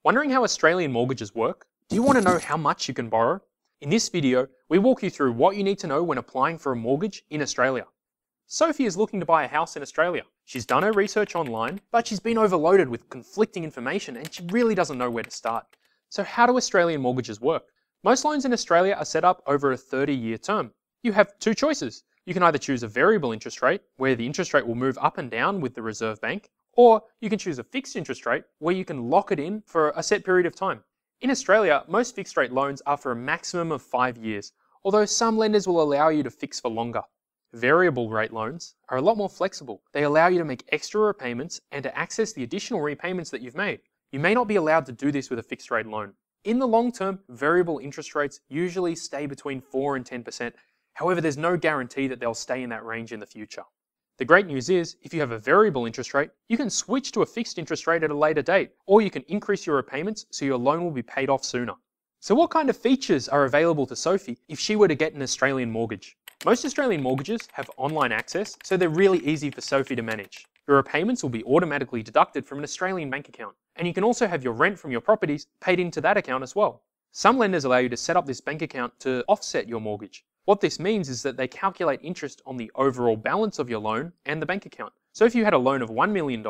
Wondering how Australian mortgages work? Do you want to know how much you can borrow? In this video, we walk you through what you need to know when applying for a mortgage in Australia. Sophie is looking to buy a house in Australia. She's done her research online, but she's been overloaded with conflicting information and she really doesn't know where to start. So how do Australian mortgages work? Most loans in Australia are set up over a 30-year term. You have two choices. You can either choose a variable interest rate, where the interest rate will move up and down with the Reserve Bank, or you can choose a fixed interest rate, where you can lock it in for a set period of time. In Australia, most fixed rate loans are for a maximum of 5 years, although some lenders will allow you to fix for longer. Variable rate loans are a lot more flexible. They allow you to make extra repayments and to access the additional repayments that you've made. You may not be allowed to do this with a fixed rate loan. In the long term, variable interest rates usually stay between 4 and 10%. However, there's no guarantee that they'll stay in that range in the future. The great news is, if you have a variable interest rate, you can switch to a fixed interest rate at a later date, or you can increase your repayments so your loan will be paid off sooner. So what kind of features are available to Sophie if she were to get an Australian mortgage? Most Australian mortgages have online access, so they're really easy for Sophie to manage. Your repayments will be automatically deducted from an Australian bank account, and you can also have your rent from your properties paid into that account as well. Some lenders allow you to set up this bank account to offset your mortgage. What this means is that they calculate interest on the overall balance of your loan and the bank account. So if you had a loan of $1 million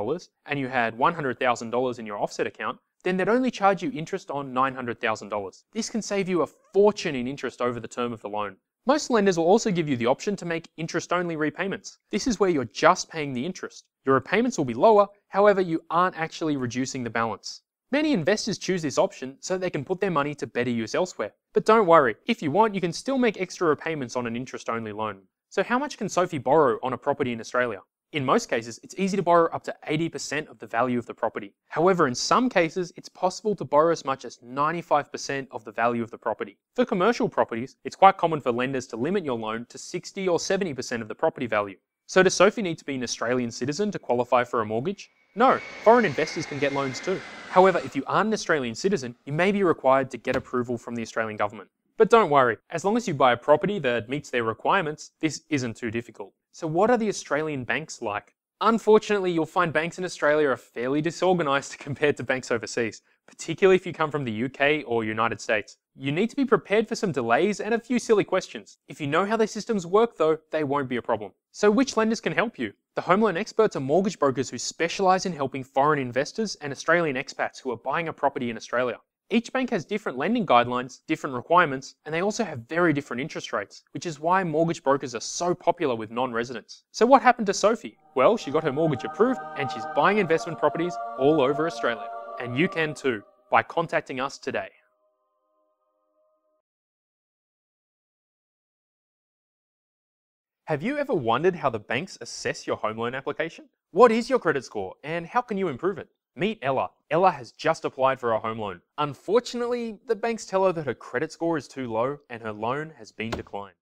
and you had $100,000 in your offset account, then they'd only charge you interest on $900,000. This can save you a fortune in interest over the term of the loan. Most lenders will also give you the option to make interest-only repayments. This is where you're just paying the interest. Your repayments will be lower, however, you aren't actually reducing the balance. Many investors choose this option so they can put their money to better use elsewhere. But don't worry, if you want, you can still make extra repayments on an interest-only loan. So how much can Sophie borrow on a property in Australia? In most cases, it's easy to borrow up to 80% of the value of the property. However, in some cases, it's possible to borrow as much as 95% of the value of the property. For commercial properties, it's quite common for lenders to limit your loan to 60 or 70% of the property value. So does Sophie need to be an Australian citizen to qualify for a mortgage? No, foreign investors can get loans too. However, if you aren't an Australian citizen, you may be required to get approval from the Australian government. But don't worry, as long as you buy a property that meets their requirements, this isn't too difficult. So what are the Australian banks like? Unfortunately, you'll find banks in Australia are fairly disorganised compared to banks overseas, particularly if you come from the UK or United States. You need to be prepared for some delays and a few silly questions. If you know how their systems work though, they won't be a problem. So which lenders can help you? The home loan experts are mortgage brokers who specialise in helping foreign investors and Australian expats who are buying a property in Australia. Each bank has different lending guidelines, different requirements, and they also have very different interest rates, which is why mortgage brokers are so popular with non-residents. So what happened to Sophie? Well, she got her mortgage approved and she's buying investment properties all over Australia. And you can too, by contacting us today. Have you ever wondered how the banks assess your home loan application? What is your credit score and how can you improve it? Meet Ella. Ella has just applied for a home loan. Unfortunately, the banks tell her that her credit score is too low and her loan has been declined.